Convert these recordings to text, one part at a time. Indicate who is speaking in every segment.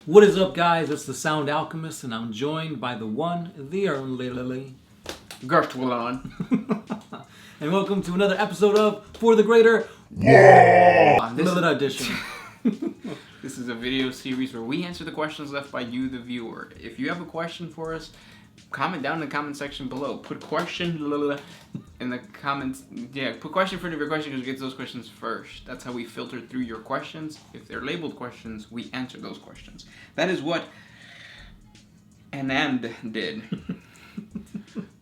Speaker 1: What is up, guys? It's the Sound Alchemist, and I'm joined by the one, the only,
Speaker 2: Gertwalon.
Speaker 1: and welcome to another episode of For the Greater Limited Edition.
Speaker 2: This is a video series where we answer the questions left by you, the viewer. If you have a question for us, comment down in the comment section below. Put question in the comments. Yeah, put question for your question because we get those questions first. That's how we filter through your questions. If they're labeled questions, we answer those questions. That is what Anand did.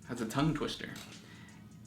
Speaker 2: That's a tongue twister.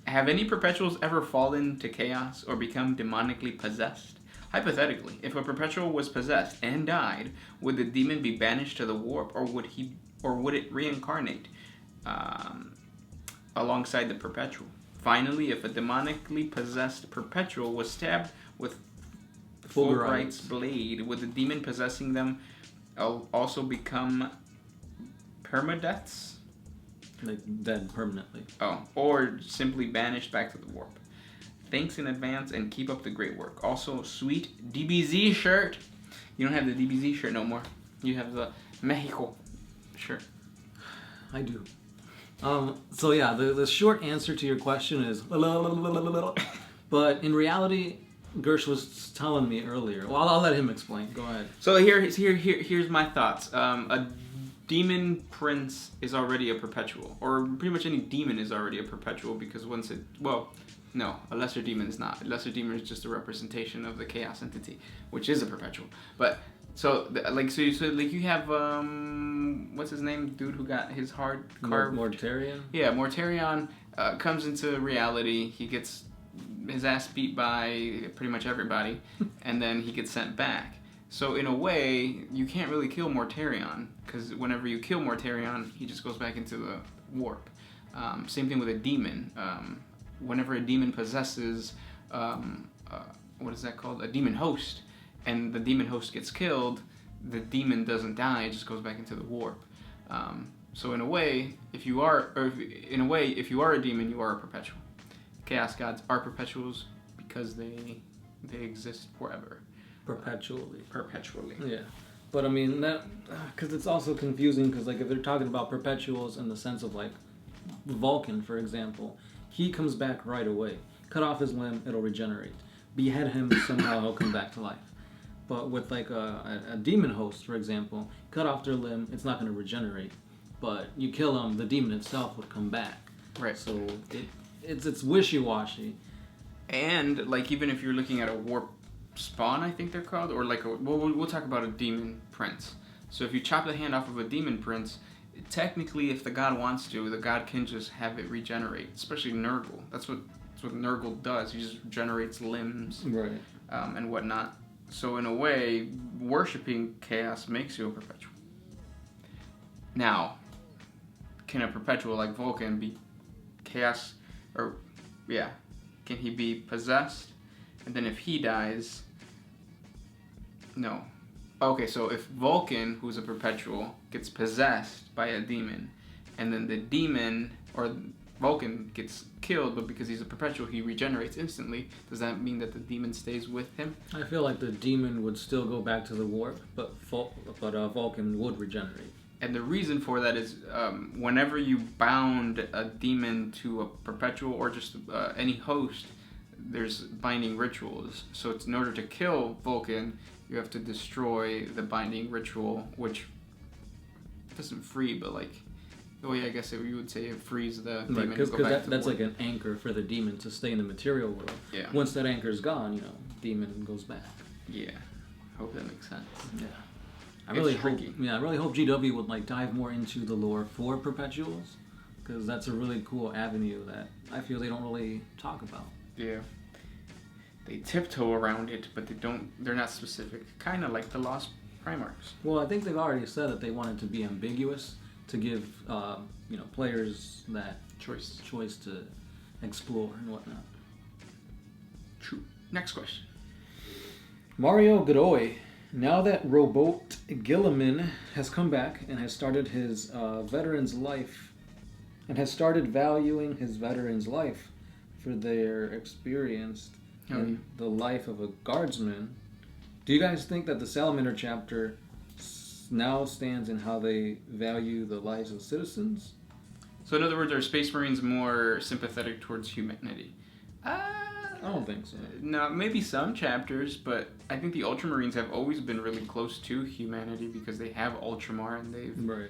Speaker 2: Have any perpetuals ever fallen to chaos or become demonically possessed? Hypothetically, if a perpetual was possessed and died, would the demon be banished to the warp, or would it reincarnate alongside the perpetual? Finally, if a demonically possessed perpetual was stabbed with Fulgurite's blade, would the demon possessing them also become permadeaths?
Speaker 1: Like dead permanently.
Speaker 2: Oh, or simply banished back to the warp. Thanks in advance and keep up the great work. Also, sweet DBZ shirt. You don't have the DBZ shirt no more. You have the Mexico shirt.
Speaker 1: I do. So yeah, the short answer to your question is but in reality, Gersh was telling me earlier. Well, I'll let him explain. Go ahead.
Speaker 2: So here's my thoughts. A demon prince is already a perpetual, or pretty much any demon is already a perpetual because a lesser demon is not. A lesser demon is just a representation of the chaos entity, which is a perpetual. But so you have what's his name? Dude who got his heart carved.
Speaker 1: Mortarion.
Speaker 2: Yeah, Mortarion comes into reality. He gets his ass beat by pretty much everybody, and then he gets sent back. So in a way, you can't really kill Mortarion, because whenever you kill Mortarion, he just goes back into the warp. Same thing with a demon. Whenever a demon possesses, what is that called? A demon host, and the demon host gets killed, the demon doesn't die; it just goes back into the warp. So in a way, if you are a demon, you are a perpetual. Chaos gods are perpetuals because they exist forever. Perpetually.
Speaker 1: Yeah. But I mean, that, because it's also confusing, because like if they're talking about perpetuals in the sense of like Vulcan, for example, he comes back right away. Cut off his limb, it'll regenerate. Behead him, somehow he'll come back to life. But with like a demon host, for example, cut off their limb, it's not going to regenerate. But you kill him, the demon itself would come back.
Speaker 2: Right.
Speaker 1: So it's wishy-washy.
Speaker 2: And like even if you're looking at a warp spawn, I think they're called, or like we'll talk about a demon prince. So if you chop the hand off of a demon prince, technically, if the god wants to, the god can just have it regenerate. Especially Nurgle. That's what Nurgle does. He just generates limbs,
Speaker 1: right,
Speaker 2: and whatnot. So in a way, worshipping chaos makes you a perpetual. Now, can a perpetual like Vulcan be chaos, or yeah, can he be possessed? And then if he dies, no. Okay, so if Vulcan, who's a perpetual, gets possessed by a demon, and then the demon, or Vulcan, gets killed, but because he's a perpetual, he regenerates instantly, does that mean that the demon stays with him?
Speaker 1: I feel like the demon would still go back to the warp, but Vulcan would regenerate.
Speaker 2: And the reason for that is whenever you bound a demon to a perpetual, or just any host, there's binding rituals. So it's in order to kill Vulcan, you have to destroy the binding ritual, which doesn't free, but like the way I guess you would say it frees the demon to go back to the
Speaker 1: that's
Speaker 2: warp.
Speaker 1: like an anchor for the demon to stay in the material world.
Speaker 2: Yeah.
Speaker 1: Once that anchor's gone, demon goes back.
Speaker 2: Yeah. Hope that makes sense.
Speaker 1: Yeah. I
Speaker 2: It's
Speaker 1: really
Speaker 2: tricky.
Speaker 1: hope GW would like dive more into the lore for perpetuals, because that's a really cool avenue that I feel they don't really talk about.
Speaker 2: Yeah. They tiptoe around it, but they're not specific. Kind of like the Lost Primarchs.
Speaker 1: Well, I think they've already said that they want it to be ambiguous, to give players that choice to explore and whatnot.
Speaker 2: True. Next question.
Speaker 1: Mario Godoy. Now that Robot Gilliman has come back and has started his veteran's life, and has started valuing his veteran's life for their experience in the life of a guardsman, do you guys think that the Salamander chapter now stands in how they value the lives of citizens.
Speaker 2: So in other words, are Space Marines more sympathetic towards humanity?
Speaker 1: I don't think so.
Speaker 2: No, maybe some chapters, but I think the Ultramarines have always been really close to humanity because they have Ultramar and they've...
Speaker 1: Right.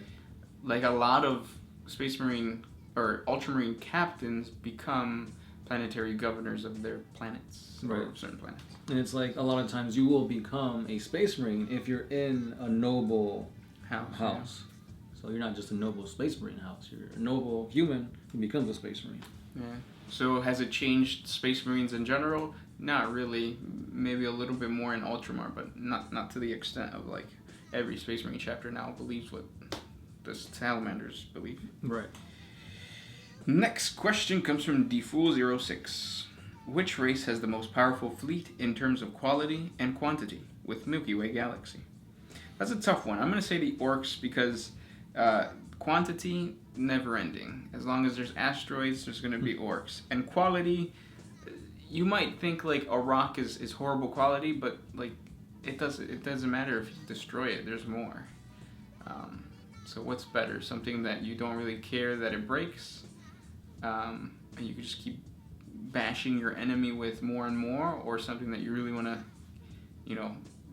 Speaker 2: Like a lot of Space Marine or Ultramarine captains become planetary governors of their planets, or
Speaker 1: right.
Speaker 2: certain planets.
Speaker 1: And it's like a lot of times you will become a Space Marine if you're in a noble house. Yeah. So you're not just a noble Space Marine house. You're a noble human who becomes a Space Marine.
Speaker 2: Yeah. So has it changed Space Marines in general? Not really. Maybe a little bit more in Ultramar, but not to the extent of like every Space Marine chapter now believes what the Salamanders believe.
Speaker 1: Right.
Speaker 2: Next question comes from DFool06. Which race has the most powerful fleet in terms of quality and quantity with Milky Way Galaxy? That's a tough one. I'm going to say the Orcs because quantity, never ending. As long as there's asteroids, there's going to be Orcs. And quality, you might think like a rock is horrible quality, but like it doesn't matter if you destroy it. There's more. So what's better? Something that you don't really care that it breaks, and you can just keep bashing your enemy with more and more, or something that you really want to,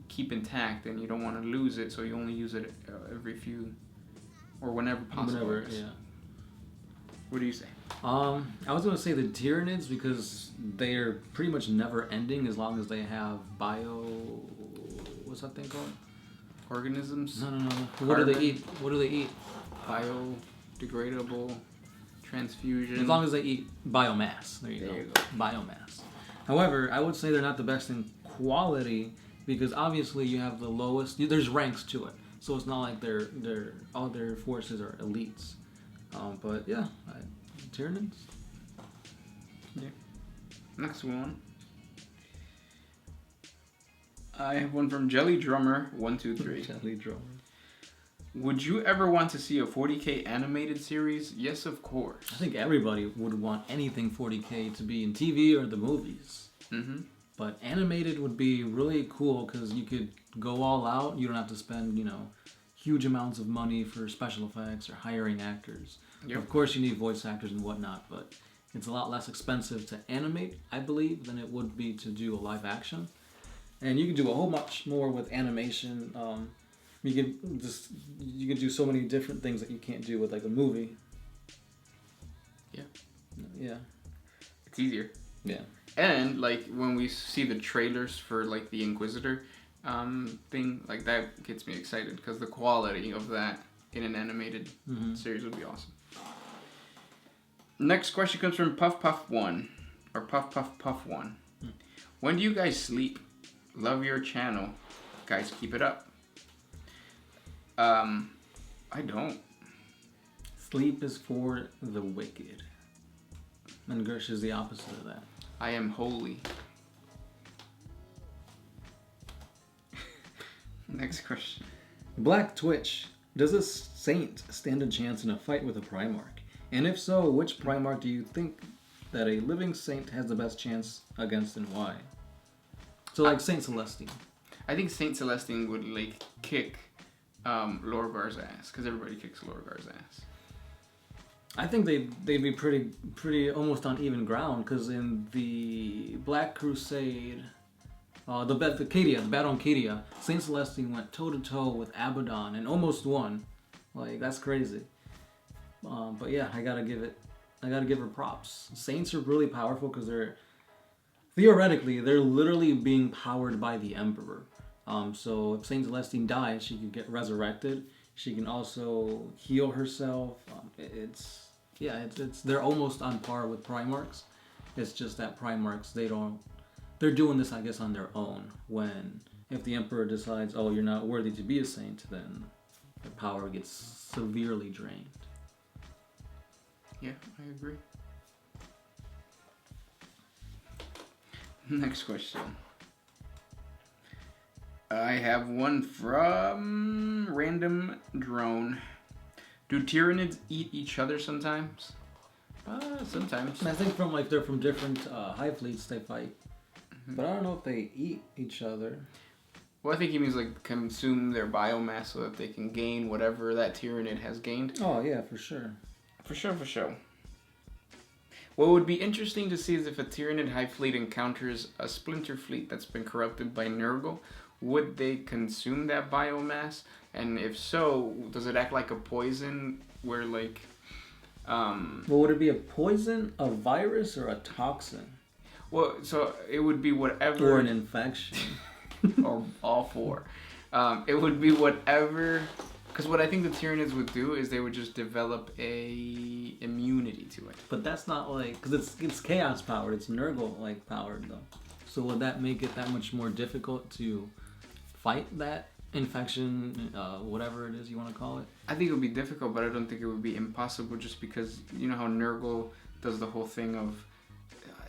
Speaker 2: keep intact and you don't want to lose it, so you only use it every few or whenever possible.
Speaker 1: Whenever, yeah.
Speaker 2: What do you say?
Speaker 1: I was going to say the Tyranids because they're pretty much never ending as long as they have what's that thing called?
Speaker 2: Organisms?
Speaker 1: No. What do they eat?
Speaker 2: Biodegradable transfusion.
Speaker 1: As long as they eat biomass. There you go. Biomass. However, I would say they're not the best in quality because obviously you have the lowest. There's ranks to it, so it's not like all their forces are elites. But yeah, Tyranids.
Speaker 2: Yeah. Next one. I have one from Jelly Drummer 123.
Speaker 1: Jelly Drummer.
Speaker 2: Would you ever want to see a 40K animated series? Yes, of course.
Speaker 1: I think everybody would want anything 40K to be in TV or the movies.
Speaker 2: Mm-hmm.
Speaker 1: But animated would be really cool because you could go all out. You don't have to spend, huge amounts of money for special effects or hiring actors.
Speaker 2: Yep.
Speaker 1: Of course, you need voice actors and whatnot, but it's a lot less expensive to animate, I believe, than it would be to do a live action. And you can do a whole much more with animation. You can do so many different things that you can't do with like a movie.
Speaker 2: Yeah.
Speaker 1: Yeah.
Speaker 2: It's easier.
Speaker 1: Yeah.
Speaker 2: And like when we see the trailers for like the Inquisitor thing, like that gets me excited because the quality of that in an animated series would be awesome. Next question comes from Puff Puff 1 or Puff Puff Puff 1. When do you guys sleep? Love your channel. Guys, keep it up. I don't.
Speaker 1: Sleep is for the wicked. And Gersh is the opposite of that.
Speaker 2: I am holy. Next question.
Speaker 1: Black Twitch. Does a saint stand a chance in a fight with a Primarch? And if so, which Primarch do you think that a living saint has the best chance against and why? So like Saint Celestine.
Speaker 2: I think Saint Celestine would like kick Lorgar's ass because everybody kicks Lorgar's ass.
Speaker 1: I think they'd be pretty almost on even ground because in the Black Crusade, the battle on Cadia, Saint Celestine went toe to toe with Abaddon and almost won. Like that's crazy. But yeah, I gotta give her props. Saints are really powerful because they're literally being powered by the Emperor. So if Saint Celestine dies, she can get resurrected. She can also heal herself. They're almost on par with Primarchs. It's just that Primarchs, they're doing this, I guess, on their own. If the Emperor decides, oh, you're not worthy to be a saint, then their power gets severely drained.
Speaker 2: Yeah, I agree. Next question. I have one from Random Drone. Do Tyranids eat each other sometimes? Sometimes.
Speaker 1: I think they're from different hive fleets they fight. Mm-hmm. But I don't know if they eat each other.
Speaker 2: Well, I think he means like consume their biomass so that they can gain whatever that Tyranid has gained.
Speaker 1: Oh yeah, for sure.
Speaker 2: For sure. What would be interesting to see is if a Tyranid Hive fleet encounters a splinter fleet that's been corrupted by Nurgle, would they consume that biomass? And if so, does it act like a poison where like...
Speaker 1: Well, would it be a poison, a virus, or a toxin?
Speaker 2: Well, so it would be whatever...
Speaker 1: Or an infection.
Speaker 2: Or all four. It would be whatever... Because what I think the Tyranids would do is they would just develop a immunity to it.
Speaker 1: But that's not like... Because it's chaos powered. It's Nurgle like powered though. So would that make it that much more difficult to fight that infection, whatever it is you want to call it?
Speaker 2: I think it would be difficult, but I don't think it would be impossible just because you know how Nurgle does the whole thing of...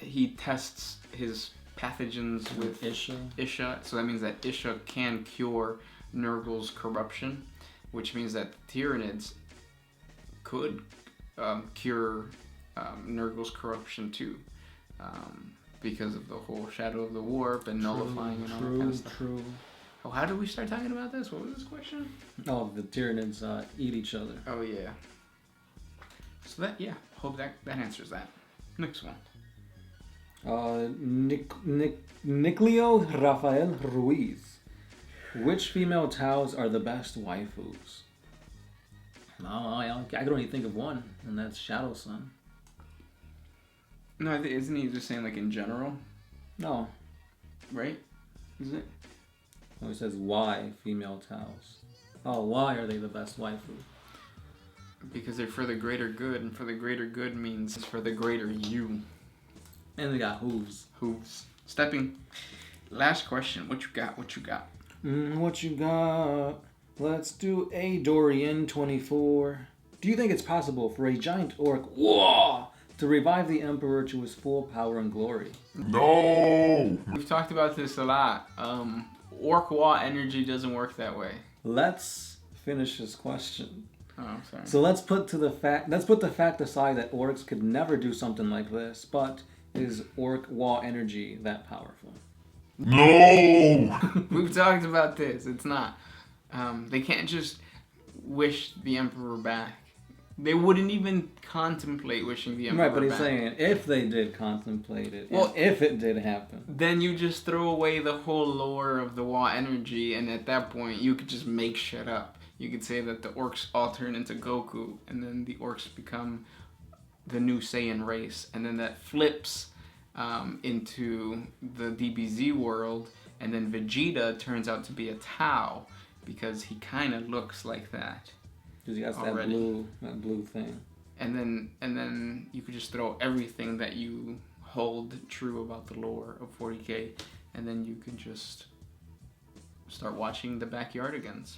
Speaker 2: he tests his pathogens with Isha. So that means that Isha can cure Nurgle's corruption, which means that Tyranids could cure Nurgle's corruption too, because of the whole Shadow of the Warp and nullifying and all that kind of stuff. True. Oh, how did we start talking about this? What was this question?
Speaker 1: Oh, the Tyranids eat each other.
Speaker 2: Oh yeah. So that hope that answers that. Next one.
Speaker 1: Nicleo Rafael Ruiz. Which female Taus are the best waifus? I can only think of one, and that's Shadow Sun.
Speaker 2: No, isn't he just saying like in general?
Speaker 1: No.
Speaker 2: Right? Is it?
Speaker 1: Well, he says why female Taus. Oh, why are they the best waifu?
Speaker 2: Because they're for the greater good, and for the greater good means it's for the greater you.
Speaker 1: And they got hooves.
Speaker 2: Hooves. Stepping. Last question. What you got?
Speaker 1: What you got? Let's do a Dorian 24. Do you think it's possible for a giant orc to revive the Emperor to his full power and glory?
Speaker 3: No!
Speaker 2: We've talked about this a lot. Orc Wa energy doesn't work that way.
Speaker 1: Let's finish this question.
Speaker 2: Oh, sorry.
Speaker 1: So let's put the fact aside that orcs could never do something like this, but is Orc Wa energy that powerful?
Speaker 3: No!
Speaker 2: We've talked about this. It's not. They can't just wish the Emperor back. They wouldn't even contemplate wishing the Emperor back.
Speaker 1: Right, but he's saying if they did contemplate it, well, if it did happen.
Speaker 2: Then you just throw away the whole lore of the Wa energy, and at that point, you could just make shit up. You could say that the orcs all turn into Goku, and then the orcs become the new Saiyan race, and then that flips into the DBZ world, and then Vegeta turns out to be a Tau, because he kind of looks like that.
Speaker 1: Because he has that blue thing.
Speaker 2: And then you could just throw everything that you hold true about the lore of 40K, and then you could just start watching the Backyardigans.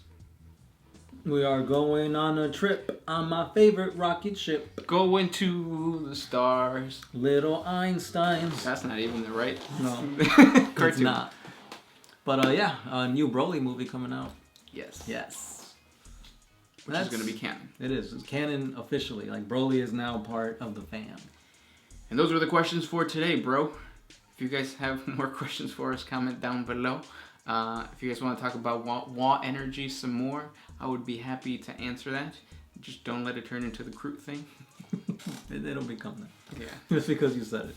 Speaker 1: We are going on a trip on my favorite rocket ship.
Speaker 2: Going to the stars.
Speaker 1: Little Einsteins.
Speaker 2: That's not even the right.
Speaker 1: No,
Speaker 2: cartoon.
Speaker 1: It's not. But a new Broly movie coming out.
Speaker 2: Yes. Which is going to be canon.
Speaker 1: It is. It's canon officially. Like, Broly is now part of the fam.
Speaker 2: And those were the questions for today, bro. If you guys have more questions for us, comment down below. If you guys want to talk about Wa energy some more, I would be happy to answer that. Just don't let it turn into the Kroot thing.
Speaker 1: It'll become that.
Speaker 2: Yeah.
Speaker 1: Just because you said it.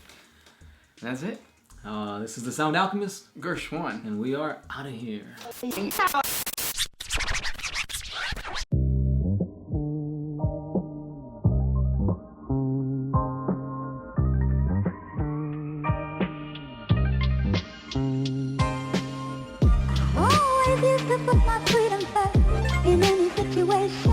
Speaker 2: That's it.
Speaker 1: This is the Sound Alchemist.
Speaker 2: Gershwan.
Speaker 1: And we are out of here.
Speaker 4: Always used to put my freedom first in any situation.